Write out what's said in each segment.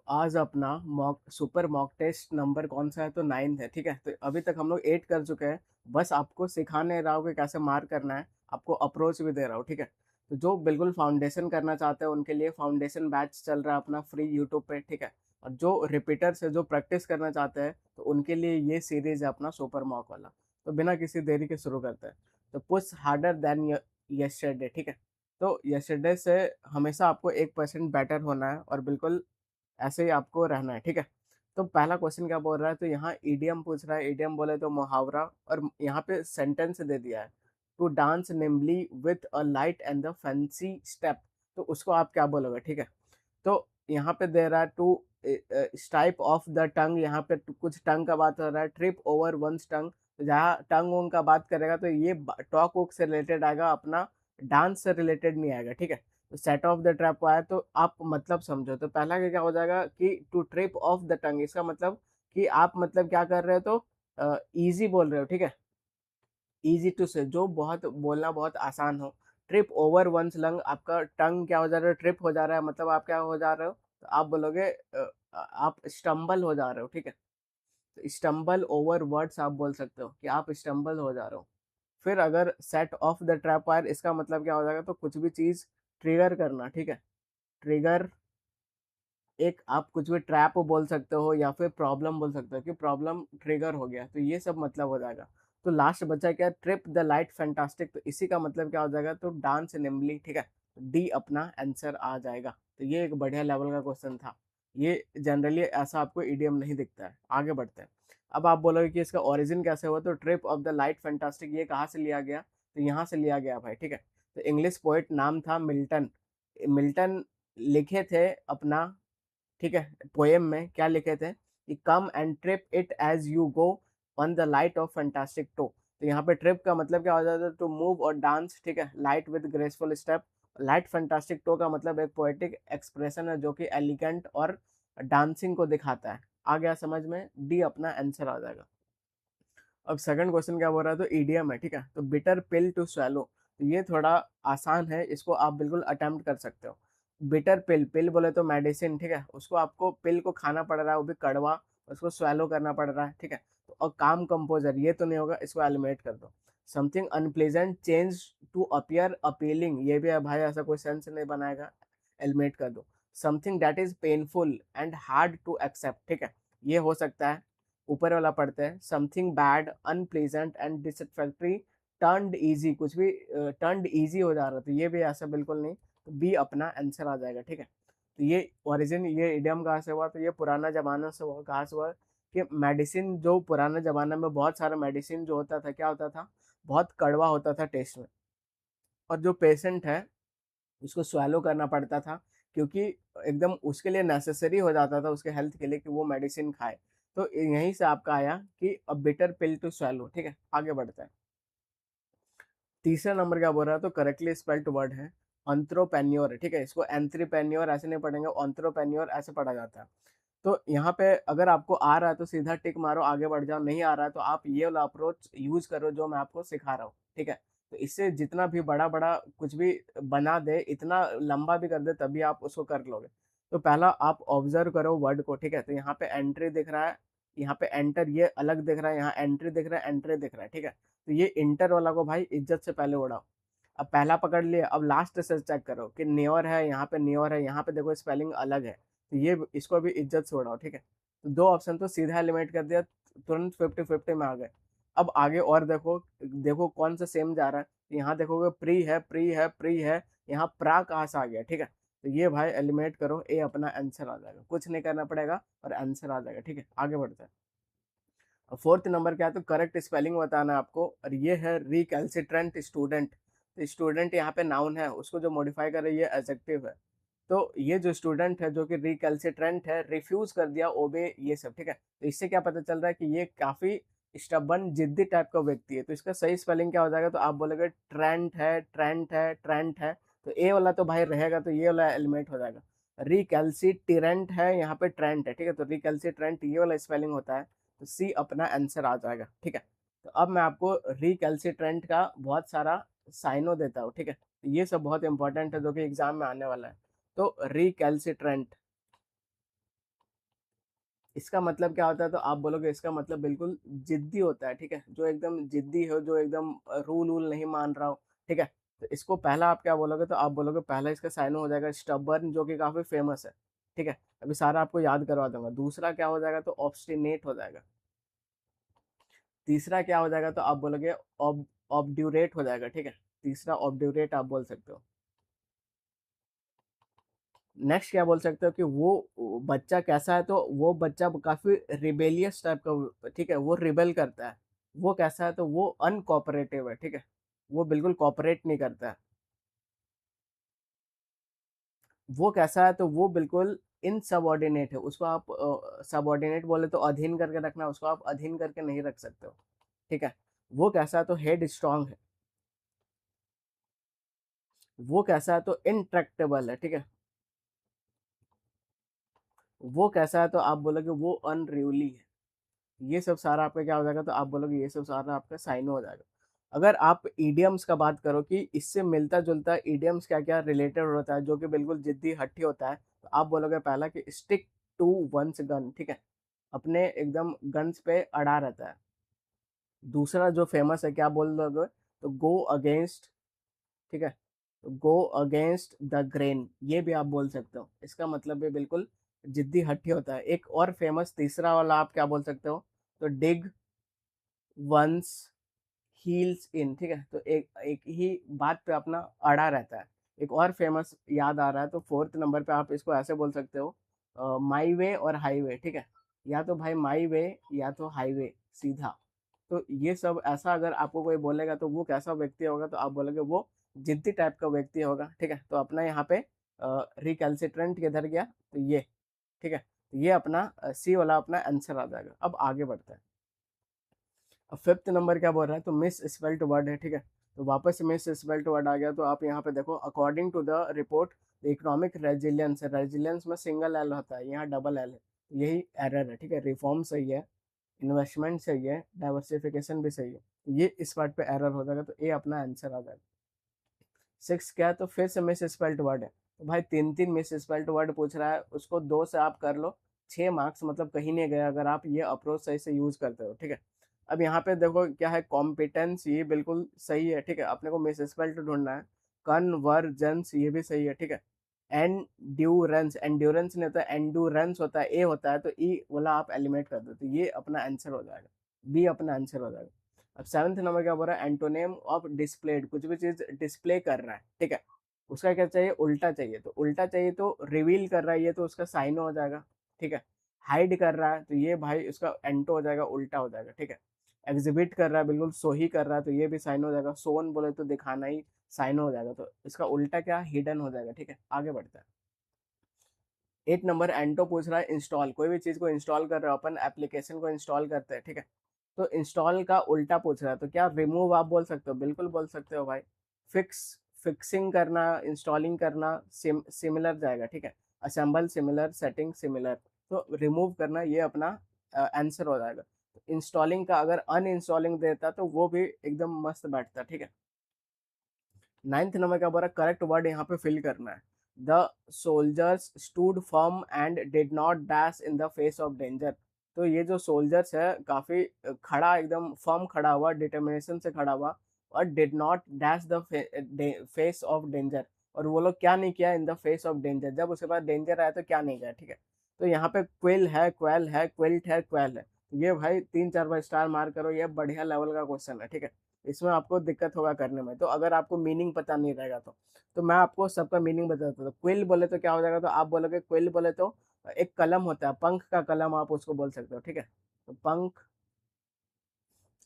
आज अपना super mock test number कौन सा है? तो 9th है। ठीक है, तो अभी तक हम लोग 8 कर चुके हैं। बस आपको सिखा नहीं रहा हूँ कि कैसे मार्क करना है, आपको अप्रोच भी दे रहा हूँ। ठीक है, तो जो बिल्कुल फाउंडेशन करना चाहते हैं उनके लिए फाउंडेशन बैच चल रहा है अपना फ्री यूट्यूब पे। ठीक है, और जो रिपीटर से जो प्रैक्टिस करना चाहते हैं तो उनके लिए ये सीरीज है अपना सुपर मॉक वाला। तो बिना किसी देरी के शुरू करते हैं। तो पुश हार्डर देन यस्टरडे। ठीक है, तो यस्टरडे से हमेशा आपको 1% बेटर होना है और बिल्कुल ऐसे ही आपको रहना है। ठीक है, तो पहला क्वेश्चन क्या बोल रहा है? तो यहाँ ईडियम पूछ रहा है। ईडियम बोले तो मुहावरा, और यहाँ पे सेंटेंस दे दिया है, to dance nimbly with a light and the fancy step. तो उसको आप क्या बोलोगे? ठीक है, तो यहाँ पे दे रहा है to stripe of the tongue. यहाँ पे कुछ टंग का बात हो रहा है। ट्रिप ओवर वंस टंग, तो जहाँ टंग वंग का बात करेगा तो ये टॉक वॉक से रिलेटेड आएगा, अपना डांस से रिलेटेड नहीं आएगा। ठीक है, तो सेट ऑफ द ट्रैप आया तो आप मतलब समझो। तो पहला क्या हो जाएगा कि to trip of the tongue, इसका मतलब कि आप मतलब क्या कर रहे हो? तो इजी बोल रहे हो। ठीक है, इजी टू से, जो बहुत बोलना बहुत आसान हो। ट्रिप ओवर वंस लंग, आपका टंग क्या हो जा रहा है? ट्रिप हो जा रहा है, मतलब आप क्या हो जा रहे हो? तो आप बोलोगे आप स्टम्बल हो जा रहे हो। ठीक है, तो स्टम्बल ओवर वर्ड्स आप बोल सकते हो कि आप स्टम्बल हो जा रहे हो। फिर अगर set of the trap wire, इसका मतलब क्या हो जाएगा? तो कुछ भी चीज ट्रिगर करना। ठीक है, ट्रिगर, एक आप कुछ भी ट्रैप बोल सकते हो या फिर प्रॉब्लम बोल सकते हो कि प्रॉब्लम ट्रिगर हो गया, तो ये सब मतलब हो जाएगा। तो लास्ट बचा क्या? ट्रिप द लाइट फैंटास्टिक, तो इसी का मतलब क्या हो जाएगा? तो डांस निम्बली। ठीक है, डी अपना आंसर आ जाएगा। तो ये एक बढ़िया लेवल का क्वेश्चन था। ये जनरली ऐसा आपको इडियम नहीं दिखता है। आगे बढ़ते हैं। अब आप बोलोगे कि इसका ओरिजिन कैसे हुआ? तो trip of the light fantastic ये कहाँ से लिया गया? तो यहाँ से लिया गया भाई। ठीक है, तो इंग्लिश पोइट नाम था मिल्टन। मिल्टन लिखे थे अपना, ठीक है, पोएम में क्या लिखे थे कि come and trip it as you go on the light of fantastic toe. तो यहाँ पे ट्रिप का मतलब क्या हो जाता है? टू मूव और डांस। ठीक है, light with graceful step. Light fantastic toe का मतलब एक पोएटिक एक्सप्रेशन है जो कि एलिगेंट और डांसिंग को दिखाता है। आ गया समझ में? डी अपना आंसर आ जाएगा। अब सेकंड क्वेश्चन क्या बोल रहा है? तो ईडीएम है। ठीक है, तो बिटर पिल टू स्वेलो, तो ये थोड़ा आसान है, इसको आप बिल्कुल अटेम्प्ट कर सकते हो। बिटर पिल, पिल बोले तो मेडिसिन। ठीक है, उसको आपको पिल को खाना पड़ रहा है, वो भी कड़वा, उसको स्वेलो करना पड़ रहा है। ठीक है, तो और काम कंपोजर ये तो नहीं होगा, इसको एलिमिनेट कर दो। Something unpleasant change to appear appealing, ये भी है भाई, ऐसा कोई सेंस नहीं बनाएगा, एलिमिनेट कर दो। Something that is painful and hard to accept, ठीक है, ये हो सकता है। ऊपर वाला पढ़ते हैं, something bad unpleasant and dissatisfactory turned easy, कुछ भी टर्न्ड इजी हो जा रहा था, ये भी ऐसा बिल्कुल नहीं। तो बी अपना आंसर आ जाएगा। ठीक है, तो ये ओरिजिन, ये इडियम कहाँ से हुआ? तो ये पुराना जमाना से हुआ। कहाँ से हुआ? कि मेडिसिन, जो पुराने जमाने में बहुत सारा मेडिसिन जो होता था, क्या होता था? बहुत कड़वा होता था टेस्ट में, और जो पेशेंट है उसको swallow करना पड़ता था, क्योंकि एकदम उसके लिए नेसेसरी हो जाता था उसके हेल्थ के लिए कि वो मेडिसिन खाए। तो यहीं से आपका आया कि a bitter pill to swallow। ठीक है, आगे बढ़ते हैं। तीसरा नंबर क्या बोल रहा है? तो करेक्टली स्पेल्ड वर्ड है एंथ्रोपेन्योर। ठीक है, इसको एंथ्रीपेन्योर ऐसे नहीं पढ़ेंगे, एंथ्रोपेन्योर ऐसे पढ़ा जाता है। तो यहाँ पे अगर आपको आ रहा है तो सीधा टिक मारो, आगे बढ़ जाओ। नहीं आ रहा है तो आप ये वाला अप्रोच यूज करो जो मैं आपको सिखा रहा हूँ। ठीक है, तो इससे जितना भी बड़ा बड़ा कुछ भी बना दे, इतना लंबा भी कर दे, तभी आप उसको कर लोगे। तो पहला आप ऑब्जर्व करो वर्ड को। ठीक है, तो यहाँ पे एंट्री दिख रहा है, यहाँ पे एंटर ये अलग दिख रहा है, यहाँ एंट्री दिख रहा है, एंट्री दिख रहा है। ठीक है, तो ये इंटर वाला को भाई इज्जत से पहले उड़ाओ। अब पहला पकड़ लिया, अब लास्ट से चेक करो कि न्योर है, यहाँ पे न्योर है, यहाँ पे देखो स्पेलिंग अलग है, तो ये इसको भी इज्जत से उड़ाओ। ठीक है, तो दो ऑप्शन तो सीधा एलिमिनेट कर दिया, तुरंत 50-50 में आ गए। अब आगे और देखो, देखो कौन सा सेम जा रहा है। यहाँ देखोगे प्री है, प्री है, प्री है, यहाँ प्रा कहाँ से आ गया? ठीक है, तो ये भाई एलिमिनेट करो, ए अपना आंसर आ जाएगा, कुछ नहीं करना पड़ेगा और आंसर आ जाएगा। ठीक है, आगे बढ़ते हैं। फोर्थ नंबर क्या है? तो करेक्ट स्पेलिंग बताना है आपको, और ये है रिकैल्सिट्रेंट स्टूडेंट। तो स्टूडेंट यहाँ पे नाउन है, उसको जो मॉडिफाई करे ये एडजेक्टिव है। तो ये जो स्टूडेंट है जो कि रिकैल्सिट्रेंट है, रिफ्यूज कर दिया ओबे, ये सब। ठीक है, तो इससे क्या पता चल रहा है कि ये काफी स्टबन जिद्दी टाइप का व्यक्ति है। तो इसका सही स्पेलिंग क्या हो जाएगा? तो आप बोलोगे ट्रेंट है, ट्रेंट है, ट्रेंट है, तो ए वाला तो भाई रहेगा, तो ये वाला एलिमिनेट हो जाएगा। रिकैल्सिट्रेंट है, यहाँ पे ट्रेंट है। ठीक है, तो रिकैल्सिट्रेंट ये वाला स्पेलिंग होता है, तो सी अपना आंसर आ जाएगा। ठीक है, तो अब मैं आपको रिकैल्सिट्रेंट का बहुत सारा साइनो देता हूँ। ठीक है, तो ये सब बहुत इंपॉर्टेंट है जो कि एग्जाम में आने वाला है। तो रिकैल्सिट्रेंट, इसका मतलब क्या होता है, तो आप बोलोगे इसका मतलब बिल्कुल जिद्दी होता है, ठीक है, जो एकदम जिद्दी हो, जो एकदम रूल वूल नहीं मान रहा हो, ठीक है। तो इसको पहला आप क्या बोलोगे, तो आप बोलोगे पहला इसका साइन हो जाएगा स्टबर्न, जो कि काफी फेमस है, ठीक है। अभी सारा आपको याद करवा दूंगा। दूसरा क्या हो जाएगा, तो ऑब्स्टिनेट हो जाएगा। तीसरा क्या हो जाएगा, तो आप बोलोगे ऑब्ड्यूरेट हो जाएगा, ठीक है। तीसरा ऑब्ड्यूरेट आप बोल सकते हो। नेक्स्ट क्या बोल सकते हो कि वो बच्चा कैसा है, तो वो बच्चा काफी रिबेलियस टाइप का, ठीक है, वो रिबेल करता है। वो कैसा है, तो वो अनकोऑपरेटिव है, ठीक है, वो बिल्कुल कोऑपरेट नहीं करता है। वो कैसा है, तो वो बिल्कुल इनसबऑर्डिनेट है, उसको आप सबऑर्डिनेट बोले तो अधीन करके रखना, उसको आप अधीन करके नहीं रख सकते हो, ठीक है। वो कैसा है, तो हेड स्ट्रांग है। वो कैसा है, तो इनट्रैक्टेबल है, ठीक है। वो कैसा है, तो आप बोलोगे वो अनरूली है। ये सब सारा आपका क्या हो जाएगा, तो आप बोलोगे ये सब सारा आपका साइन हो जाएगा। अगर आप ईडियम्स का बात करो कि इससे मिलता जुलता ईडियम्स क्या क्या रिलेटेड होता है, जो कि बिल्कुल जिद्दी हट्टी होता है, तो आप बोलोगे पहला कि स्टिक टू वंस गन, ठीक है, अपने एकदम गन्स पे अड़ा रहता है। दूसरा जो फेमस है, क्या बोल दोगे, तो गो अगेंस्ट, ठीक है, तो गो अगेंस्ट द ग्रेन, ये भी आप बोल सकते हो। इसका मतलब भी बिल्कुल जिद्दी हट्टी होता है। एक और फेमस तीसरा वाला आप क्या बोल सकते हो, तो डिग वंस हील्स इन, ठीक है, तो एक एक ही बात पे अपना अड़ा रहता है। एक और फेमस याद आ रहा है, तो फोर्थ नंबर पे आप इसको ऐसे बोल सकते हो, माई वे और हाईवे, ठीक है, या तो भाई माई वे या तो हाईवे सीधा। तो ये सब ऐसा अगर आपको कोई बोलेगा, तो वो कैसा व्यक्ति होगा, तो आप बोलोगे वो जिद्दी टाइप का व्यक्ति होगा, ठीक है। तो अपना यहाँ पे रिकैल्सिट्रेंट किधर गया, तो ये, ठीक है, तो ये अपना सी वाला अपना आंसर आ जाएगा। अब आगे बढ़ते हैं। अब फिफ्थ नंबर क्या बोल रहा है, तो मिस स्पेल्ट वर्ड है, ठीक है। तो वापस से मिस स्पेल्ट वर्ड आ गया, तो आप यहाँ पे देखो, according to the report the economic resilience है, रेजिलियंस में सिंगल एल होता है, यहाँ डबल एल है, यही एरर है, ठीक है। रिफॉर्म सही है, इन्वेस्टमेंट सही है, डाइवर्सिफिकेशन भी सही है, ये इस पार्ट पे एरर हो जाएगा, तो ये अपना आंसर आ जाएगा। सिक्स क्या है, तो फिर से मिस स्पेल्ट वर्ड है, तो भाई तीन तीन मिस स्पेल्ट वर्ड पूछ रहा है, उसको दो से आप कर लो, 6 मार्क्स मतलब कहीं नहीं गया अगर आप ये अप्रोच सही से यूज करते हो, ठीक है। अब यहाँ पे देखो क्या है, कॉम्पिटेंस ये बिल्कुल सही है, ठीक है, अपने को मिस स्पेल्ट ढूंढना है। कन्वर्जेंस ये भी सही है, ठीक है। एंड्योरेंस, एंड्योरेंस नहीं होता, एंडूरेंस होता है, ए होता है, तो ई वाला आप एलिमिनेट कर दो, तो ये अपना आंसर हो जाएगा, बी अपना आंसर हो जाएगा। अब सेवंथ नंबर क्या बोल रहा है, एंटोनेम ऑफ डिस्प्लेड, कुछ भी चीज डिस्प्ले कर रहा है, ठीक है, उसका क्या चाहिए, उल्टा चाहिए, तो उल्टा चाहिए तो रिवील कर रहा है, ये तो उसका साइन हो जाएगा, ठीक है। हाइड कर रहा है, तो ये भाई उसका एंटो हो जाएगा, उल्टा हो जाएगा, ठीक है। एग्जिबिट कर रहा है, बिल्कुल सो ही कर रहा है, तो ये भी साइन हो जाएगा। सोन बोले तो दिखाना ही, साइन हो जाएगा, तो इसका उल्टा क्या, हिडन हो जाएगा, ठीक है। आगे बढ़ता है। 8 नंबर एंटो पूछ रहा है इंस्टॉल, कोई भी चीज को इंस्टॉल कर रहे हो, अपन एप्लीकेशन को इंस्टॉल करते हैं, ठीक है, तो इंस्टॉल का उल्टा पूछ रहा है, तो क्या रिमूव आप बोल सकते हो, बिल्कुल बोल सकते हो भाई। फिक्स, फिक्सिंग करना, इंस्टॉलिंग करना, सिमिलर जाएगा, ठीक है। असेंबल सिमिलर, सेटिंग सिमिलर, तो रिमूव करना ये अपना आंसर हो जाएगा। तो इंस्टॉलिंग का अगर अन इंस्टॉलिंग देता तो वो भी एकदम मस्त बैठता, ठीक है। नाइन्थ नंबर क्या बोल रहा है, करेक्ट वर्ड यहाँ पे फिल करना है। The soldiers stood firm and did not dash in the face of danger, तो ये जो सोल्जर्स है काफी खड़ा, एकदम फर्म खड़ा हुआ, डिटर्मिनेशन से खड़ा हुआ, और did not dash the face of danger, और वो लोग क्या नहीं किया in the face of danger, जब उसके पास डेंजर आया तो क्या नहीं किया, ठीक है। तो यहाँ पे क्विल है, क्वेल है, क्विल्ट है, क्वेल है, ये भाई 3 4 बार स्टार मार करो, ये बढ़िया लेवल का क्वेश्चन है, ठीक है। इसमें आपको दिक्कत होगा करने में, तो अगर आपको मीनिंग पता नहीं रहेगा तो मैं आपको सबका मीनिंग बताता हूँ। क्विल बोले तो क्या हो जाएगा, तो आप बोलोगे क्विल बोले तो एक कलम होता है, पंख का कलम आप उसको बोल सकते हो, ठीक है। तो पंख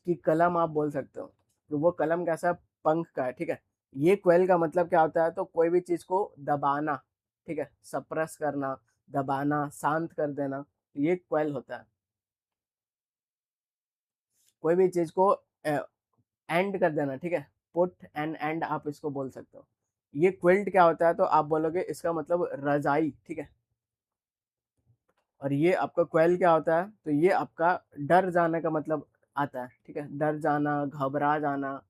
की कलम आप बोल सकते हो, तो वो कलम कैसा है, पंख का है, ठीक है। ये क्वेल का मतलब क्या होता है, तो कोई भी चीज को दबाना, ठीक है, सप्रेस करना, दबाना, शांत कर देना, ये क्वेल होता है। कोई भी चीज को एंड कर देना, ठीक है, पुट एंड एंड आप इसको बोल सकते हो। ये क्विल्ट क्या होता है, तो आप बोलोगे इसका मतलब रजाई, ठीक है। और ये आपका क्वेल क्या होता है, तो ये आपका डर जाने का मतलब आता है, ठीक है, डर जाना, घबरा जाना,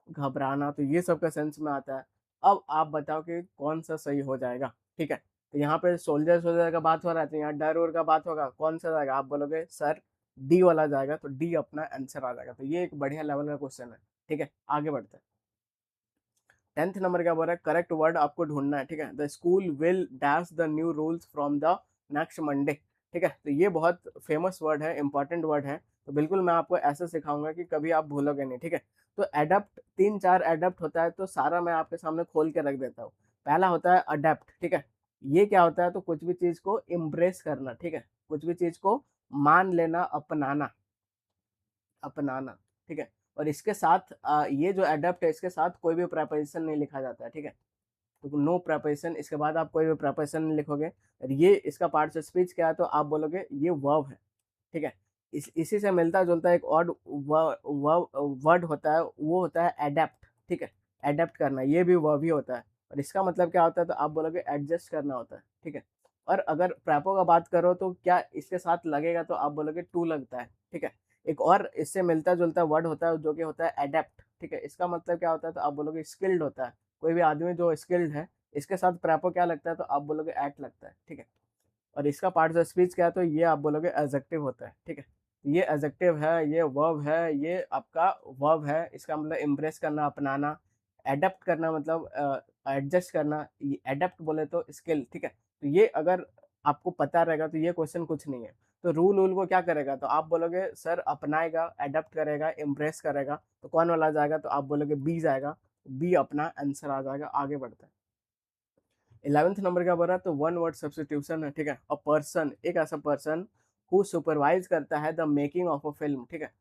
घबराना, तो ये सब का सेंस में आता है। अब आप बताओ कि कौन सा सही हो जाएगा, ठीक है। तो यहाँ पे सोल्जर सोल्जर का बात हो रहा है, तो यहाँ डर उर का बात होगा, कौन सा जाएगा? आप बोलोगे सर डी वाला जाएगा, तो डी अपना आंसर आ जाएगा। तो ये एक बढ़िया लेवल का क्वेश्चन है, ठीक है। आगे बढ़ते हैं। 10th नंबर क्या बोल रहा है? करेक्ट वर्ड आपको ढूंढना है, ठीक है। The school will dash the new rules from the next Monday, ठीक है। तो ये बहुत फेमस वर्ड है, इंपॉर्टेंट वर्ड है। तो बिल्कुल मैं आपको ऐसे सिखाऊंगा कि कभी आप भूलोगे नहीं, ठीक है। तो एडप्ट, 3-4 एडप्ट होता है, तो सारा मैं आपके सामने खोल के रख देता हूँ। पहला होता है अडेप्ट, ठीक है। ये क्या होता है? तो कुछ भी चीज को इम्ब्रेस करना, ठीक है। कुछ भी चीज को मान लेना, अपनाना, अपनाना, ठीक है। और इसके साथ ये जो एडप्ट है, इसके साथ कोई भी प्रेपोजिशन नहीं लिखा जाता है, ठीक है। तो नो प्रेपोजिशन, इसके बाद आप कोई भी प्रेपोजिशन नहीं लिखोगे। और ये इसका पार्ट ऑफ स्पीच क्या है? तो आप बोलोगे ये वर्ब है, ठीक है। इसी से मिलता जुलता एक और वर्ड होता है, वो होता है एडेप्ट, ठीक है। एडेप्ट करना, ये भी वर्ब ही होता है। और इसका मतलब क्या होता है? तो आप बोलोगे एडजस्ट करना होता है, ठीक है। और अगर प्रैपो का बात करो तो क्या इसके साथ लगेगा? तो आप बोलोगे टू लगता है, ठीक है। एक और इससे मिलता जुलता वर्ड होता है जो कि होता है एडेप्ट, ठीक है। इसका मतलब क्या होता है? तो आप बोलोगे स्किल्ड होता है। कोई भी आदमी जो स्किल्ड है, इसके साथ प्रैपो क्या लगता है? तो आप बोलोगे एट लगता है, ठीक है। और इसका पार्ट ऑफ स्पीच क्या है? तो ये आप बोलोगे एडजेक्टिव होता है, ठीक है। ये एडजेक्टिव है, ये वर्ब है, ये आपका वर्ब है। इसका मतलब इम्प्रेस करना, अपनाना। एडप्ट करना मतलब एडजस्ट करना। एडप्ट बोले तो स्किल, ठीक है। तो ये अगर आपको पता रहेगा तो ये क्वेश्चन कुछ नहीं है। तो रूल वूल को क्या करेगा? तो आप बोलोगे सर अपनाएगा, एडप्ट करेगा, इम्प्रेस करेगा, तो कौन वाला जाएगा? तो आप बोलोगे बी जाएगा। बी अपना आंसर आ जाएगा। आगे बढ़ते हैं। 11th नंबर क्या बोल रहा है? तो वन वर्ड सब्सटीट्यूशन है, ठीक है। अ पर्सन, एक ऐसा पर्सन हु सुपरवाइज करता है the making of a film, ठीक है।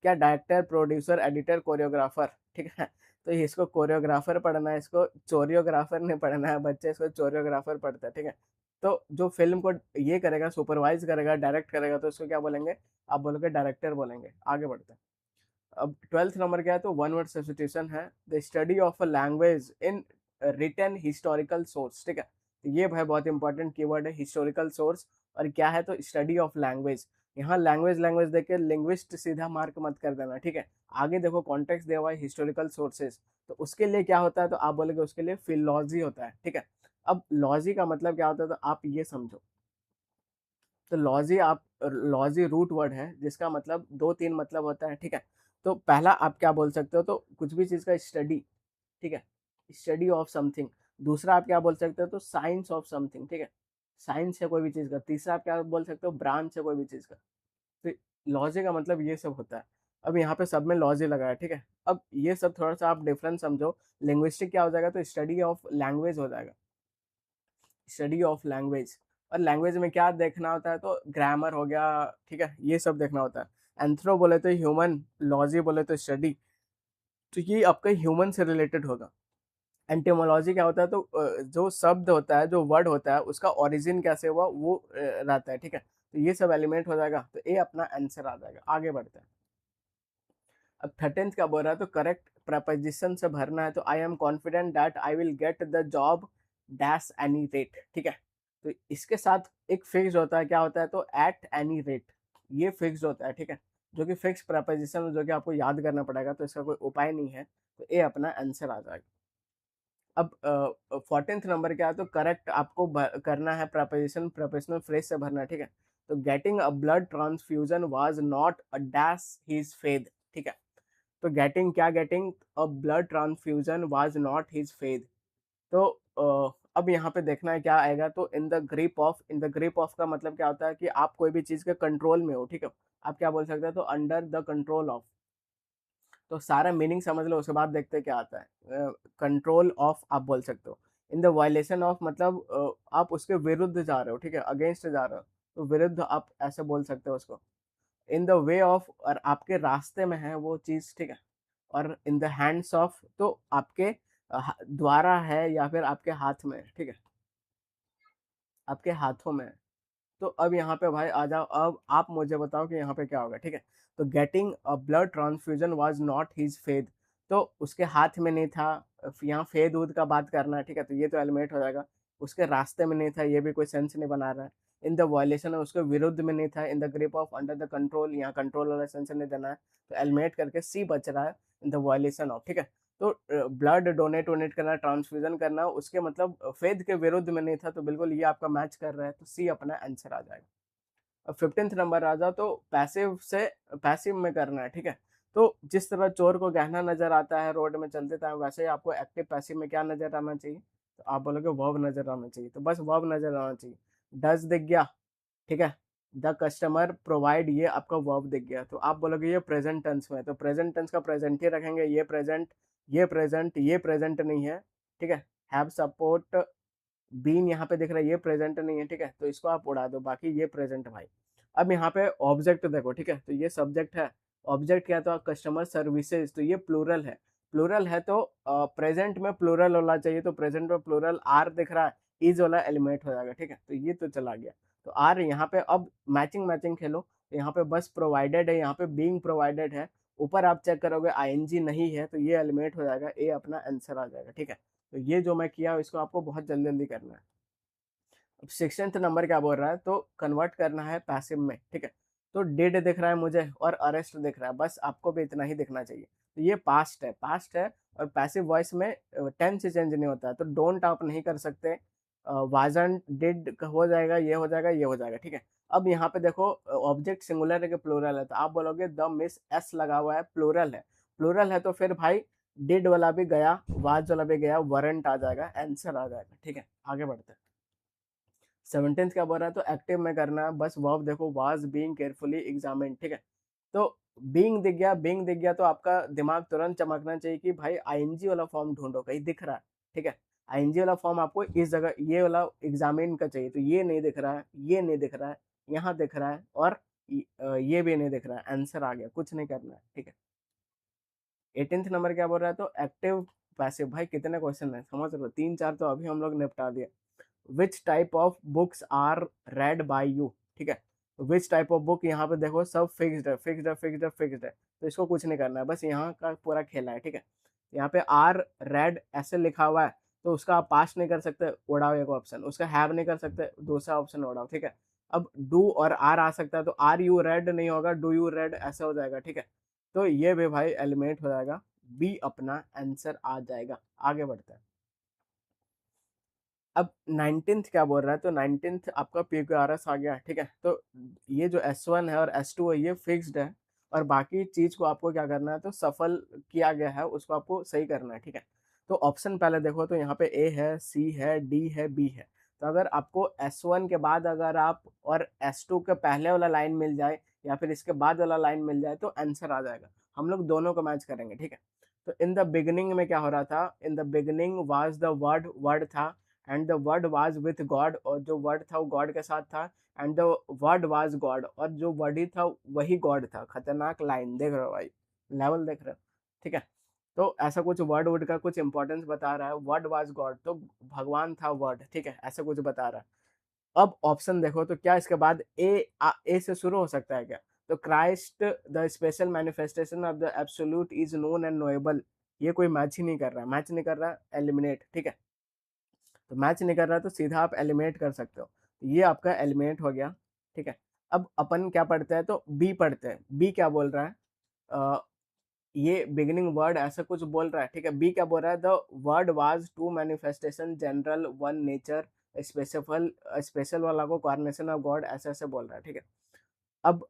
क्या डायरेक्टर, प्रोड्यूसर, एडिटर, कोरियोग्राफर, ठीक है। तो इसको कोरियोग्राफर पढ़ना है, इसको चोरियोग्राफर नहीं पढ़ना है, बच्चे इसको चोरियोग्राफर पढ़ते हैं, ठीक है। तो जो फिल्म को ये करेगा, सुपरवाइज करेगा, डायरेक्ट करेगा, तो इसको क्या बोलेंगे? आप बोलोगे डायरेक्टर बोलेंगे। आगे बढ़ते हैं। अब 12th नंबर क्या है? तो वन वर्ड सब्स्टिट्यूशन है। The study of a language in written historical source, ठीक है। तो ये भाई बहुत इंपॉर्टेंट कीवर्ड है, हिस्टोरिकल सोर्स। और क्या है? तो स्टडी ऑफ लैंग्वेज। यहाँ लैंग्वेज लैंग्वेज देख के लिंग्विस्ट सीधा मार्क मत कर देना, ठीक है। आगे देखो कॉन्टेक्स्ट दिया हुआ है, हिस्टोरिकल सोर्सेज। तो उसके लिए क्या होता है? तो आप बोलोगे उसके लिए फिलॉजी होता है, ठीक है। अब लॉजी का मतलब क्या होता है? तो आप ये समझो। तो लॉजी रूट वर्ड है, जिसका मतलब 2-3 मतलब होता है, ठीक है। तो पहला आप क्या बोल सकते हो? तो कुछ भी चीज का स्टडी, ठीक है। Study of something. दूसरा आप क्या बोल सकते हो? तो साइंस ऑफ समथिंग, ठीक है। साइंस है कोई भी चीज का। तीसरा आप क्या बोल सकते हो? ब्रांच है कोई भी चीज का। तो लॉजी का मतलब ये सब होता है। अब यहाँ पे सब में लॉजी लगा है, ठीक है। अब ये सब थोड़ा सा आप डिफरेंस समझो। लिंग्विस्टिक क्या हो जाएगा? तो स्टडी ऑफ लैंग्वेज हो जाएगा। Study of language. और लैंग्वेज में क्या देखना होता है? तो ग्रामर हो गया, ठीक है, ये सब देखना होता है। एंथ्रो बोले तो ह्यूमन, लॉजी बोले तो स्टडी। तो ये आपका ह्यूमन से रिलेटेड होगा। एंटेमोलॉजी क्या होता है? तो जो शब्द होता है, जो वर्ड होता है, उसका ओरिजिन कैसे हुआ वो रहता है, ठीक है। तो ये सब एलिमेंट हो जाएगा। तो ए अपना आंसर आ जाएगा। आगे बढ़ते हैं। अब 13th क्या बोल रहा है? तो करेक्ट प्रपोजिशन से भरना है। तो I am confident that I will get the job dash any rate, ठीक है। तो इसके साथ एक फिक्स होता है, क्या होता है? तो एट एनी रेट। ये फिक्स होता है, ठीक है। जो कि फिक्स प्रपोजिशन, जो कि आपको याद करना पड़ेगा, तो इसका कोई उपाय नहीं है। तो ए अपना आंसर आ जाएगा। अब 14th नंबर क्या है? तो करेक्ट आपको करना है प्रपोजिशन, प्रोफेशनल फ्रेज से भरना है, ठीक है। तो getting a blood transfusion was not a dash his faith, ठीक है। तो getting a blood transfusion was not his faith. तो अब यहाँ पे देखना है क्या आएगा? तो इन द ग्रिप ऑफ का मतलब क्या होता है? कि आप कोई भी चीज के कंट्रोल में हो, ठीक है। आप क्या बोल सकते हैं? तो अंडर द कंट्रोल ऑफ। तो सारा मीनिंग समझ लो, उसके बाद देखते हैं क्या आता है। कंट्रोल ऑफ आप बोल सकते हो। इन द वायलेशन ऑफ मतलब आप उसके विरुद्ध जा रहे हो, ठीक है, अगेंस्ट जा रहे हो। तो विरुद्ध आप ऐसे बोल सकते हो उसको। इन द वे ऑफ, और आपके रास्ते में है वो चीज, ठीक है। और इन द हैंड्स ऑफ, तो आपके द्वारा है या फिर आपके हाथ में है, ठीक है। आपके हाथों में है। तो अब यहाँ पे भाई आ जाओ, अब आप मुझे बताओ कि यहाँ पे क्या होगा, ठीक है। तो getting a blood transfusion was not his faith. तो उसके हाथ में नहीं था। यहाँ फेद दूध का बात करना है, ठीक है। तो ये तो एलिमेट हो जाएगा। उसके रास्ते में नहीं था, ये भी कोई सेंस नहीं बना रहा है। इन द वायलेशन है, उसके विरुद्ध में नहीं था। In the grip of, under the control, यहाँ कंट्रोल वाला सेंस नहीं देना है। तो एलिमेट करके सी बच रहा है, इन द वायलेशन ऑफ, ठीक है। तो ब्लड डोनेट वोनेट करना, ट्रांसफ्यूजन करना, उसके मतलब फेथ के विरुद्ध में नहीं था, तो बिल्कुल ये आपका मैच कर रहा है, तो सी अपना आंसर आ जाएगा। अब 15th नंबर आ जाओ, तो पैसिव से पैसिव में करना है, ठीक है। तो जिस तरह चोर को गहना नजर आता है रोड में चलते टाइम, वैसे ही आपको एक्टिव पैसिव में क्या नजर आना चाहिए, तो आप बोलोगे वर्ब नजर आना चाहिए, तो बस वर्ब नजर आना चाहिए। डज दिख गया, ठीक है। द कस्टमर प्रोवाइड, ये आपका वर्ब दिख गया, तो आप बोलोगे ये प्रेजेंट टेंस में है, तो प्रेजेंट टेंस का प्रेजेंट ही रखेंगे, ये प्रेजेंट, ये प्रेजेंट, ये प्रेजेंट नहीं है, ठीक है। हैव सपोर्ट बीन यहाँ पे दिख रहा है, ये प्रेजेंट नहीं है, ठीक है, तो इसको आप उड़ा दो, बाकी ये प्रेजेंट भाई। अब यहाँ पे ऑब्जेक्ट देखो, ठीक है, तो ये सब्जेक्ट है, ऑब्जेक्ट क्या, तो कस्टमर सर्विसेज, तो ये प्लूरल है, प्लूरल है तो प्रेजेंट में प्लूरल होना चाहिए, तो प्रेजेंट में प्लूरल आर दिख रहा है, इज वाला एलिमेंट हो जाएगा, ठीक है, तो ये तो चला गया। तो आर यहाँ पे अब मैचिंग मैचिंग खेलो, तो यहाँ पे बस प्रोवाइडेड है, यहाँ पे बीइंग प्रोवाइडेड है, ऊपर आप चेक करोगे आईएनजी नहीं है, तो ये एलिमेंट हो जाएगा, ए अपना आंसर आ जाएगा, ठीक है। तो ये जो मैं किया इसको आपको बहुत जल्दी जल्दी करना है। अब 16th नंबर क्या बोल रहा है, तो कन्वर्ट करना है पैसिव में, ठीक है। तो डिड दिख रहा है मुझे और अरेस्ट दिख रहा है, बस आपको भी इतना ही दिखना चाहिए, तो ये पास्ट है, पास्ट है, और पैसिव वॉइस में टेंस से चेंज नहीं होता है, तो डोंट आप नहीं कर सकते, वाजंट डिड हो जाएगा, ये हो जाएगा, ये हो जाएगा, ठीक है। अब यहाँ पे देखो ऑब्जेक्ट सिंगुलर है कि प्लूरल है, तो आप बोलोगे द मिस एस लगा हुआ है, प्लूरल है, प्लूरल है तो फिर भाई डिड वाला भी गया, वाज वाला भी गया, वरंट आ जाएगा, आंसर आ जाएगा, ठीक है। आगे बढ़ते हैं। 17th क्या बोल रहा है, तो एक्टिव में करना है, बस वर्ब देखो, वाज बीइंग केयरफुली एग्जामिन, ठीक है। तो बीइंग दिख गया, बीइंग दिख गया, तो आपका दिमाग तुरंत चमकना चाहिए कि भाई आईएनजी वाला फॉर्म ढूंढो, कहीं दिख रहा है, ठीक है। आईएनजी वाला फॉर्म आपको इस जगह ये वाला एग्जामिन का चाहिए, तो ये नहीं दिख रहा है, ये नहीं दिख रहा है, यहाँ दिख रहा है, और ये भी नहीं दिख रहा है, आंसर आ गया, कुछ नहीं करना है, ठीक है। 18th नंबर क्या बोल रहा है, तो एक्टिव पैसिव, भाई कितने क्वेश्चन है समझ रहे हो, 3 4 तो अभी हम लोग निपटा दिए। Which type of books are read by you, ठीक है। विच टाइप ऑफ बुक, यहाँ पे देखो सब फिक्स्ड है, फिक्स्ड है, फिक्स्ड है, फिक्स्ड है, तो इसको कुछ नहीं करना है, बस यहाँ का पूरा खेला है, ठीक है। यहाँ पे आर रेड ऐसे लिखा हुआ है, तो उसका आप पास नहीं कर सकते, उड़ाओ एक ऑप्शन, उसका हैव नहीं कर सकते, दूसरा ऑप्शन उड़ाओ, ठीक है। अब डू और आर आ सकता है, तो आर यू रेड नहीं होगा, डू यू रेड ऐसा हो जाएगा, ठीक है। तो ये भी भाई एलिमेंट हो जाएगा, बी अपना आंसर आ जाएगा। आगे बढ़ते हैं। अब 19th क्या बोल रहा है, तो 19th आपका PQRS आ गया, ठीक है। तो ये जो S1 है और S2 है, ये फिक्स्ड है, और बाकी चीज को आपको क्या करना है, तो सफल किया गया है, उसको आपको सही करना है, ठीक है। तो ऑप्शन पहले देखो, तो यहाँ पे ए है, सी है, डी है, बी है, तो अगर आपको S1 के बाद अगर आप और S2 के पहले वाला लाइन मिल जाए, या फिर इसके बाद वाला लाइन मिल जाए, तो आंसर आ जाएगा। हम लोग दोनों को मैच करेंगे, ठीक है। तो इन द बिगनिंग में क्या हो रहा था, in the beginning was the word, word था, and the word was with God, और जो वर्ड था वो गॉड के साथ था, and the word was God, और जो वर्ड ही था वही गॉड था। खतरनाक लाइन देख रहे हो भाई, लेवल देख रहे हो, ठीक है। तो ऐसा कुछ वर्ड वर्ड का कुछ इंपॉर्टेंस बता रहा है, वर्ड वाज गॉड, तो भगवान था वर्ड, ठीक है, ऐसा कुछ बता रहा है। अब ऑप्शन देखो, तो क्या इसके बाद ए से शुरू हो सकता है क्या, तो Christ the special manifestation of the absolute is known and knowable, ये कोई मैच ही नहीं कर रहा है, मैच नहीं कर रहा है, एलिमिनेट, ठीक है। तो मैच नहीं कर रहा है, तो सीधा आप एलिमिनेट कर सकते हो, तो ये आपका एलिमिनेट हो गया, ठीक है। अब अपन क्या पढ़ते हैं, तो बी पढ़ते हैं, बी क्या बोल रहा है, अ, ये बिगिनिंग वर्ड ऐसा कुछ बोल रहा है, ठीक है। बी क्या बोल रहा है, the word was to manifestation general one nature specific, special वाला को कॉर्नेशन ऑफ गॉड, ऐसे ऐसे बोल रहा है, ठीक है। अब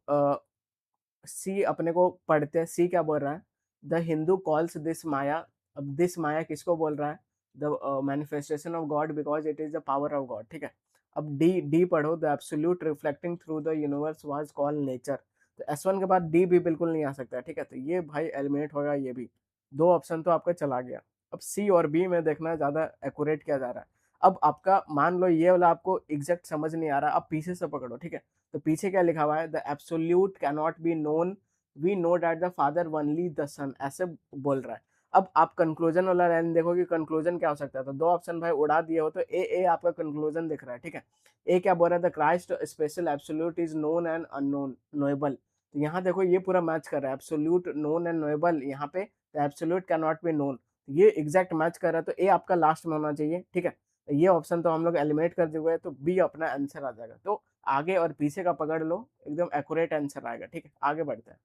सी अपने को पढ़ते हैं, सी क्या बोल रहा है, द हिंदू कॉल्स दिस माया, अब दिस माया किसको बोल रहा है, the manifestation of God because it is the power of God, ठीक है। अब डी डी पढ़ो, the absolute reflecting through the universe was called nature, तो S1 के बाद डी भी बिल्कुल नहीं आ सकता, ठीक है, तो ये भाई एलिमिनेट होगा, ये भी दो ऑप्शन तो आपका चला गया। अब सी और बी में देखना ज्यादा एक्यूरेट किया जा रहा है। अब आपका मान लो ये वाला आपको एग्जैक्ट समझ नहीं आ रहा, अब पीछे से पकड़ो, ठीक है। तो पीछे क्या लिखा हुआ है, the absolute can not be known, we know that the father only the son, ऐसे बोल रहा है। अब आप कंक्लूजन वाला लाइन देखो कि कंक्लूजन क्या हो सकता है, तो दो ऑप्शन भाई उड़ा दिए हो, तो ए आपका कंक्लूजन दिख रहा है, ठीक है। ए क्या बोल रहा है, the Christ special absolute is known and unknown knowable, तो यहाँ देखो ये पूरा मैच कर रहा है, एब्सोल्यूट नोन एंड नोएबल, यहाँ पे the absolute can not be known, ये एग्जैक्ट मैच कर रहा है, तो ए आपका लास्ट में होना चाहिए, ठीक है। ये ऑप्शन तो हम लोग एलिमिनेट कर दिए हुए, तो बी अपना आंसर आ जाएगा। तो आगे और पीछे का पकड़ लो, एकदम एक्यूरेट आंसर आएगा, ठीक है। आगे बढ़ते हैं।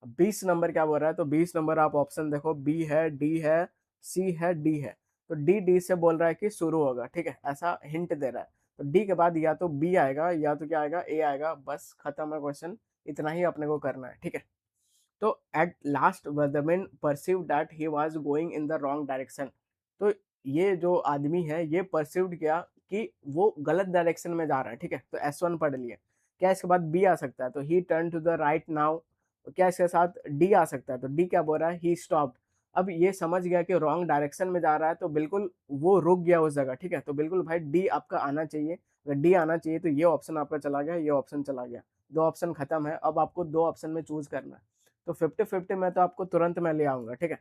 20 नंबर क्या बोल रहा है, तो 20 नंबर आप ऑप्शन देखो, बी है, डी है, सी है, डी है। तो डी से बोल रहा है कि शुरू होगा, ठीक है, ऐसा हिंट दे रहा है। तो डी के बाद या तो बी आएगा या तो क्या आएगा, ए आएगा, बस खत्म है क्वेश्चन। इतना ही अपने को करना है, ठीक है। तो at last weatherman perceive that he was going in the wrong direction. तो ये जो आदमी है ये परसीव्ड किया कि वो गलत डायरेक्शन में जा रहा है, ठीक है। तो S1 पढ़ लिए। क्या इसके बाद बी आ सकता है, तो he turn to the right now. क्या इसके साथ डी आ सकता है, तो डी क्या बोल रहा है, ही स्टॉप्ड। अब ये समझ गया कि रॉन्ग डायरेक्शन में जा रहा है, तो बिल्कुल वो रुक गया उस जगह, ठीक है। तो बिल्कुल भाई डी आपका आना चाहिए। अगर डी आना चाहिए तो ये ऑप्शन आपका चला गया, ये ऑप्शन चला गया। दो ऑप्शन खत्म है, अब आपको दो ऑप्शन में चूज करना है। तो 50-50 में तो आपको तुरंत मैं ले आऊंगा, ठीक है।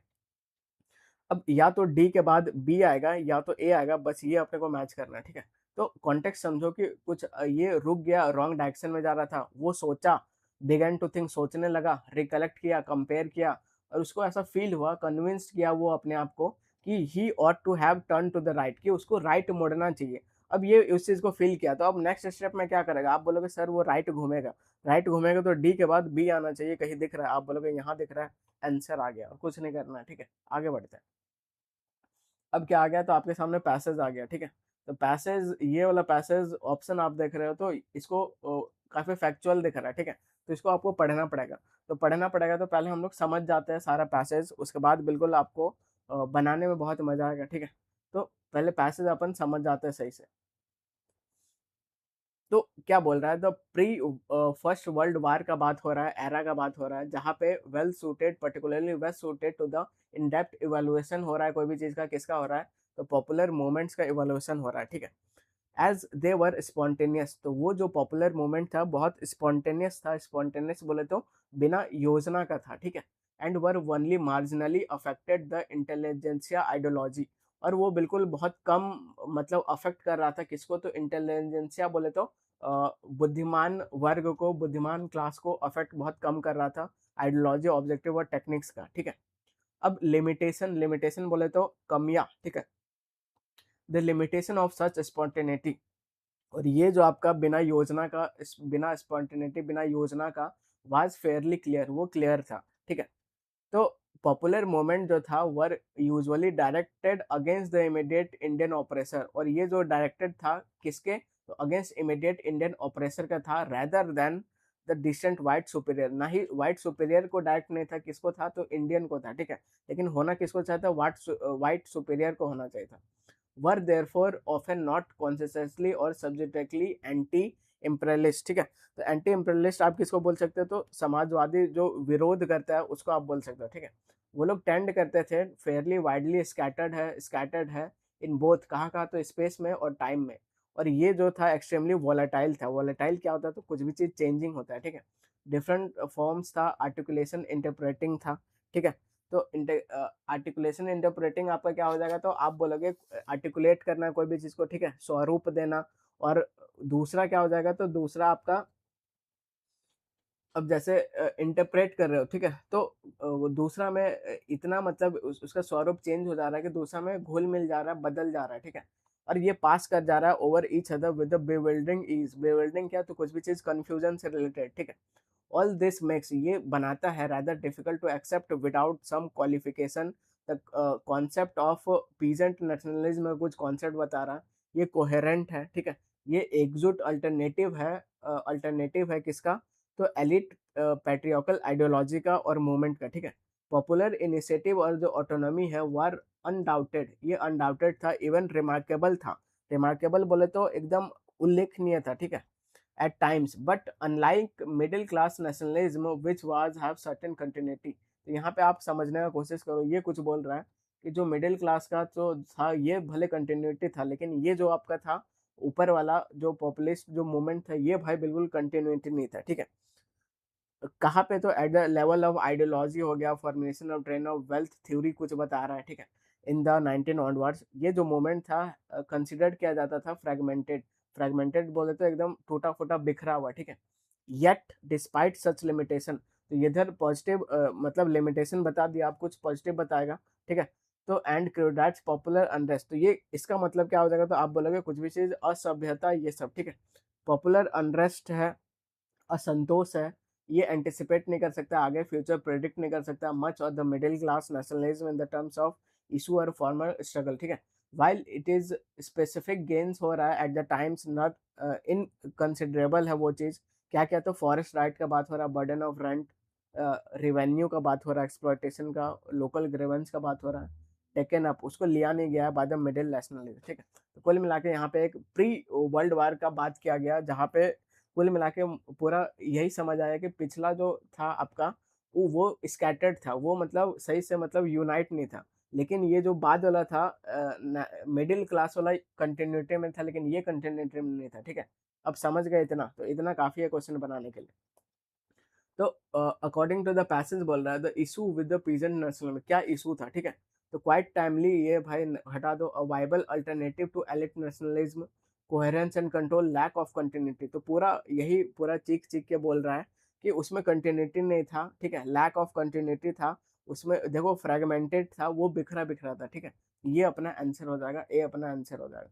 अब या तो डी के बाद बी आएगा या तो ए आएगा, बस ये अपने को मैच करना है, ठीक है। तो कॉन्टेक्स्ट समझो कि कुछ ये रुक गया, रॉन्ग डायरेक्शन में जा रहा था, वो सोचा, बिगन टू थिंक, सोचने लगा, रिकलेक्ट किया, कंपेयर किया, और उसको ऐसा फील हुआ, कन्विंस्ड किया वो अपने आप को कि he ought to have turn to the right, कि उसको राइट मुड़ना चाहिए। अब ये उस चीज को फील किया, तो अब नेक्स्ट स्टेप में क्या करेगा, आप बोलोगे सर वो राइट घूमेगा। राइट घूमेगा तो डी के बाद बी आना चाहिए, कहीं दिख रहा है, आप बोलोगे यहाँ दिख रहा है, आंसर आ गया, और कुछ नहीं करना है, ठीक है। आगे बढ़ते हैं। अब क्या आ गया, तो आपके सामने पैसेज आ गया, ठीक है। तो पैसेज, ये वाला पैसेज ऑप्शन आप देख रहे हो, तो इसको काफी फैक्चुअल दिख रहा है, ठीक है। तो इसको आपको पढ़ना पड़ेगा। तो पढ़ना पड़ेगा तो पहले हम लोग समझ जाते हैं सारा पैसेज, उसके बाद बिल्कुल आपको बनाने में बहुत मजा आएगा, ठीक है। तो पहले पैसेज अपन समझ जाते हैं सही से। तो क्या बोल रहा है, the pre first world war का बात हो रहा है, एरा का बात हो रहा है, जहाँ पे well suited, particularly well suited to the in depth evaluation हो रहा है कोई भी चीज का, किसका हो रहा है, तो पॉपुलर मूवमेंट्स का इवेल्युएशन हो रहा है, ठीक है। एज दे वर स्पॉन्टेनियस, तो वो जो पॉपुलर मूवमेंट था बहुत स्पॉन्टेनियस था। स्पॉन्टेनियस बोले तो बिना योजना का था, ठीक है। And were only marginally affected the intelligentsia ideology, और वो बिल्कुल बहुत कम मतलब अफेक्ट कर रहा था किसको, तो इंटेलिजेंसिया बोले तो बुद्धिमान वर्ग को, बुद्धिमान क्लास को अफेक्ट बहुत कम कर रहा था, आइडियोलॉजी, ऑब्जेक्टिव और टेक्निक्स का, ठीक है। अब लिमिटेशन, लिमिटेशन बोले तो कमियां, ठीक है। The limitation of such spontaneity, और ये जो आपका बिना योजना का, बिना स्पॉन्टेनिटी, बिना योजना का, वाज फेयरली क्लियर, वो क्लियर था, ठीक है। तो पॉपुलर मूवमेंट जो था वर usually directed against the immediate Indian oppressor, और ये जो डायरेक्टेड था किसके, तो अगेंस्ट इमीडिएट इंडियन ऑपरेसर का था, rather than the decent white superior. ना ही वाइट सुपीरियर को डायरेक्ट नहीं था, किसको था, तो इंडियन को था, ठीक है। लेकिन होना किसको चाहता, वाइट सुपीरियर को होना चाहिए था। वर देयरफॉर ऑफन नॉट कॉन्शियसली और सब्जेक्टिवली एंटी इम्पेरियलिस्ट, ठीक है। तो एंटी इम्पेरियलिस्ट आप किसको बोल सकते हो, तो समाजवादी जो विरोध करता है उसको आप बोल सकते हो, ठीक है। वो लोग टेंड करते थे, फेयरली वाइडली स्कैटर्ड है इन बोथ, कहाँ कहाँ, तो स्पेस में और टाइम में। और ये जो था एक्सट्रीमली वॉलेटाइल था। वॉलेटाइल क्या होता है, तो कुछ भी चीज चेंजिंग होता है, ठीक है। डिफरेंट फॉर्म्स था, आर्टिकुलेशन इंटरप्रेटिंग था, ठीक है। तो आर्टिकुलेशन इंटरप्रेटिंग आपका क्या हो जाएगा, तो आप बोलोगे आर्टिकुलेट करना कोई भी चीज को, ठीक है, स्वरूप देना। और दूसरा क्या हो जाएगा, तो दूसरा आपका, अब जैसे इंटरप्रेट कर रहे हो, ठीक है, तो वो दूसरा में इतना मतलब उसका स्वरूप चेंज हो जा रहा है कि दूसरा में घुल मिल जा रहा है, बदल जा रहा है, ठीक है। और ये पास कर जा रहा है over each other with bewildering ease. Bewildering क्या, तो कुछ भी चीज कंफ्यूजन से रिलेटेड, ठीक है। ऑल दिस मेक्स, ये बनाता है rather difficult to accept without some qualification the concept of peasant nationalism में कुछ कॉन्सेप्ट बता रहा है, ये कोहेरेंट है, ठीक है। ये एकजुट अल्टरनेटिव है किसका, तो एलिट पैट्रियोकल आइडियोलॉजी का और मूवमेंट का, ठीक है। पॉपुलर इनिशिएटिव और जो ऑटोनॉमी है वर अनडाउटेड, ये अनडाउटेड था, इवन रिमार्केबल था। रिमार्केबल बोले तो एकदम उल्लेखनीय था, ठीक है, at times, but unlike middle class nationalism which was have certain continuity। तो यहाँ पे आप समझने का कोशिश करो, ये कुछ बोल रहा है कि जो मिडिल क्लास का जो था ये भले कंटिन्यूटी था, लेकिन ये जो आपका था ऊपर वाला जो पॉपुलिस्ट जो मूवमेंट था ये भाई बिल्कुल कंटिन्यूटी नहीं था, ठीक है। कहाँ पे, तो at the level of ideology हो गया, formation of train of wealth theory कुछ बता रहा है, ठीक है। इन द 19 ऑनवर्ड्स ये जो मूवमेंट था कंसिडर्ड किया जाता था फ्रेगमेंटेड। फ्रेगमेंटेड बोले तो एकदम टूटा फूटा बिखरा हुआ, ठीक है। येट डिस्पाइट सच लिमिटेशन, तो इधर पॉजिटिव मतलब लिमिटेशन बता दिया, आप कुछ पॉजिटिव बताएगा, ठीक है। तो एंड क्रूडाइट्स पॉपुलर अनरेस्ट, तो ये इसका मतलब क्या हो जाएगा, तो आप बोलोगे कुछ भी चीज असभ्यता ये सब, ठीक है। पॉपुलर अनरेस्ट है, असंतोष है, ये एंटिसिपेट नहीं कर सकता, आगे फ्यूचर प्रेडिक्ट नहीं कर सकता। Much of the middle class nationalism in the terms of issue और फॉर्मर स्ट्रगल, ठीक है। While it is specific gains हो रहा है एट द टाइम्स नॉट इनकंसिडरेबल है वो चीज़। क्या क्या, तो फॉरेस्ट राइट का बात हो रहा है, बर्डन ऑफ रेंट, रिवेन्यू का बात हो रहा है, एक्सप्लॉयटेशन का, लोकल ग्रीवेंस का बात हो रहा है, टेकन अप, उसको लिया नहीं गया बाय द मिडिल नेशनलिज्म, ठीक है। तो कुल मिला के यहाँ पे एक प्री वर्ल्ड वार का बात किया गया, जहाँ पे कुल मिला के पूरा यही समझ आया कि पिछला जो था आपका वो स्कैटर्ड था, वो मतलब सही से मतलब यूनाइट नहीं था। लेकिन ये जो बाद वाला था मिडिल क्लास वाला कंटिन्यूटी में था, लेकिन ये कंटिन्यूटी में नहीं था, ठीक है। अब समझ गए इतना, तो इतना काफी है क्वेश्चन बनाने के लिए। तो अकॉर्डिंग टू द पैसेज बोल रहा है the issue with the peasant national में क्या इशू था, ठीक है। तो क्वाइट टाइमली ये भाई हटा दो, a viable alternative to elite nationalism, coherence and control, lack of continuity. तो पूरा यही पूरा चीख चीख के बोल रहा है कि उसमें कंटिन्यूटी नहीं था, ठीक है, लैक ऑफ कंटिन्यूटी था उसमें, देखो फ्रेगमेंटेड था, वो बिखरा बिखरा था, ठीक है। ये अपना आंसर हो जाएगा, ए अपना आंसर हो जाएगा।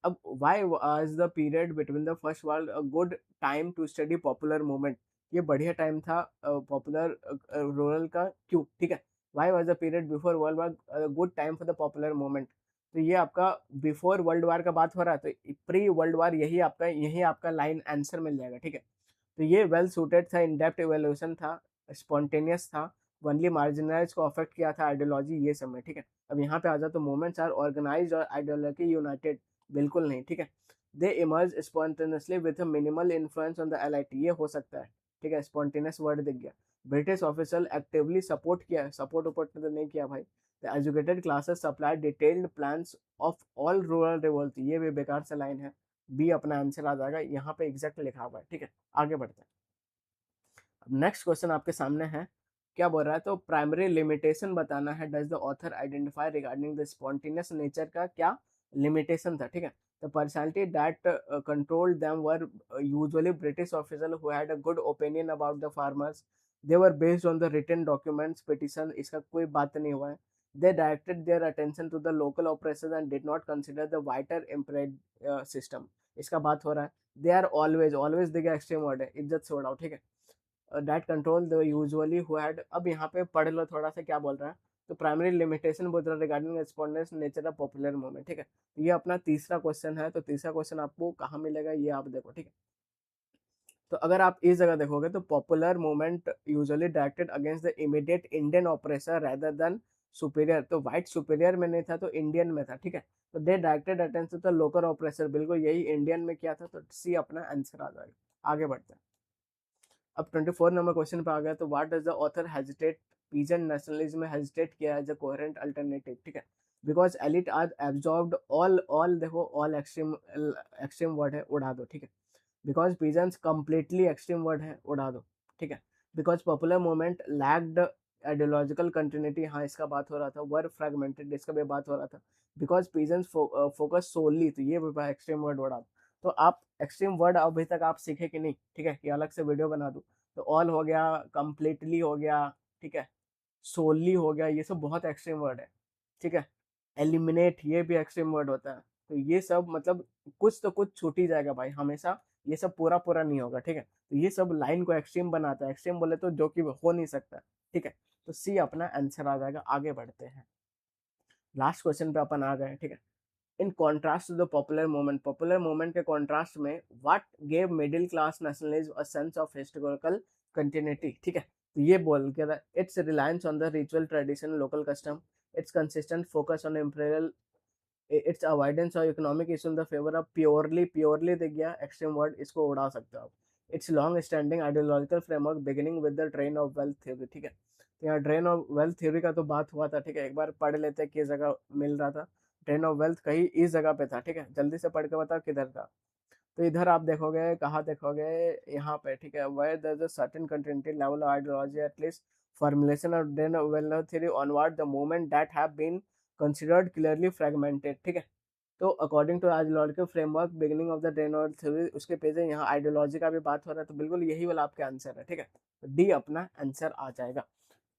अब why was the period between the first world a good time to study popular movement, ये बढ़िया टाइम था पॉपुलर रूरल का, क्यों, ठीक है। Y was the period before world war good time for the popular movement, तो ये आपका बिफोर वर्ल्ड वार का बात हो रहा है, तो प्री वर्ल्ड वार यही आपका लाइन आंसर मिल जाएगा, ठीक है। तो ये वेल सूटेड था, इन डेप्थ इवोल्यूशन था, स्पॉन्टेनियस था, वनली मार्जिनलाइज को अफेक्ट किया था आइडियोलॉजी ये सब में, ठीक है। अब यहाँ पे आ जाओ तो मूवमेंट्स आर ऑर्गेनाइज्ड और आइडियोलॉजी यूनाइटेड, बिल्कुल नहीं, ठीक है। They emerge spontaneously with minimal influence on the elite, ये हो सकता है, ठीक है, स्पॉन्टेनियस वर्ड दिख गया। ब्रिटिश ऑफिसर एक्टिवली सपोर्ट किया, सपोर्ट वपोर्ट तो नहीं किया भाई। The educated classes supply detailed plans of all rural revolt, ये भी बेकार सा लाइन है, बी अपना आंसर आ जाएगा, यहाँ पे एग्जैक्ट लिखा हुआ है, ठीक है। आगे बढ़ते हैं। अब नेक्स्ट क्वेश्चन आपके सामने है, क्या बोल रहा है, तो प्राइमरी लिमिटेशन बताना है, does the author identify regarding the spontaneous nature का क्या लिमिटेशन था, ठीक है। The personality that controlled them were usually British officer who had a good opinion about the farmers, they were based on the written documents petition, इसका कोई बात नहीं हुआ है। They directed their attention to the local operations and did not consider the wider imperial system, इसका बात हो रहा है। दे आर ऑलवेज, ऑलवेज देखिए एक्सट्रीम वर्ड है, इज्जत से उड़ाओ, ठीक है। That control the usually who had, अब यहाँ पे पढ़ लो थोड़ा सा क्या बोल रहा है, तो प्राइमरी लिमिटेशन बोल रहा है regarding respondents nature of popular movement, ठीक है। तो ये अपना तीसरा क्वेश्चन है, तो तीसरा क्वेश्चन आपको कहाँ मिलेगा ये आप देखो, ठीक है। तो अगर आप इस जगह देखोगे तो popular movement usually directed against the immediate Indian oppressor rather than superior, तो व्हाइट सुपीरियर में नहीं था तो इंडियन में था, ठीक है। तो they directed attention to the local oppressor, बिल्कुल यही इंडियन में किया था, तो सी अपना आंसर आ जाएगा। आगे बढ़ते हैं। अब 24 नंबर क्वेश्चन पे आ गया, तो what does the author hesitate, peasant nationalism में हेजिटेट किया एज अ कोहेरेंट अल्टरनेटिव, ठीक है। Because elite are absorbed all देखो ऑल एक्सट्रीम, एक्सट्रीम वर्ड है, उड़ा दो, ठीक है। Because peasants completely extreme word है, उड़ा दो, ठीक है। Because popular movement lacked ideological continuity, हाँ इसका बात हो रहा था। वर फ्रेगमेंटेड, इसका भी बात हो रहा था। बिकॉज पीजेंट्स फोकस सोली, तो ये भी एक्सट्रीम वर्ड उड़ा दो। तो आप एक्सट्रीम वर्ड अभी तक आप सीखे कि नहीं, ठीक है, कि अलग से वीडियो बना दूँ। तो ऑल हो गया, कंप्लीटली हो गया, ठीक है, सोली हो गया, ये सब बहुत एक्सट्रीम वर्ड है, ठीक है। एलिमिनेट, ये भी एक्सट्रीम वर्ड होता है। तो ये सब मतलब कुछ तो कुछ छूट ही जाएगा भाई, हमेशा ये सब पूरा पूरा नहीं होगा, ठीक है। तो ये सब लाइन को एक्सट्रीम बनाता है, एक्सट्रीम बोले तो जो कि हो नहीं सकता, ठीक है। तो सी अपना आंसर आ जाएगा। आगे बढ़ते हैं, लास्ट क्वेश्चन पे अपन आ गए, ठीक है। In contrast to the popular movement, popular movement के कॉन्ट्रास्ट में what gave middle class nationalism a sense of historical continuity, ठीक है। तो ये बोल के its reliance on the ritual tradition local custom, its consistent focus on imperial, its avoidance of economic issue in the favour of purely, purely दिख गया extreme word, इसको उड़ा सकते हो आप। Its long standing ideological framework beginning with the drain of wealth theory, ठीक है। तो यहाँ ड्रेन ऑफ वेल्थ थ्योरी का तो बात हुआ था, ठीक है, एक बार पढ़ लेते किस जगह मिल रहा था। ड्रेन ऑफ वेल्थ कहीं इस जगह पे था, ठीक है, जल्दी से पढ़ के बताओ किधर था। तो इधर आप देखोगे, कहाँ देखोगे, यहाँ पे, ठीक है। Where there is a certain continuity level of ideology at least formulation of drain of wealth theory onward the movement that have been considered clearly fragmented, ठीक है। तो according to ideological framework beginning of the drain of theory, उसके page है, यहाँ ideology का भी बात हो रहा है, तो बिल्कुल यही वाला आपका आंसर है, ठीक है। तो डी अपना आंसर आ जाएगा।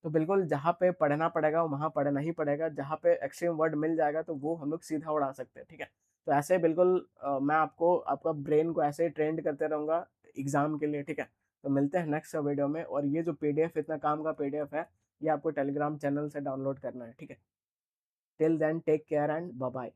तो बिल्कुल जहाँ पे पढ़ना पड़ेगा वहाँ पढ़ना ही पड़ेगा, जहाँ पे एक्सट्रीम वर्ड मिल जाएगा तो वो हम लोग सीधा उड़ा सकते हैं, ठीक है। तो ऐसे बिल्कुल मैं आपको आपका ब्रेन को ऐसे ही ट्रेंड करते रहूँगा एग्जाम के लिए, ठीक है। तो मिलते हैं नेक्स्ट वीडियो में, और ये जो पीडीएफ इतना काम का पीडीएफ है, ये आपको टेलीग्राम चैनल से डाउनलोड करना है, ठीक है? Till then take care and bye bye.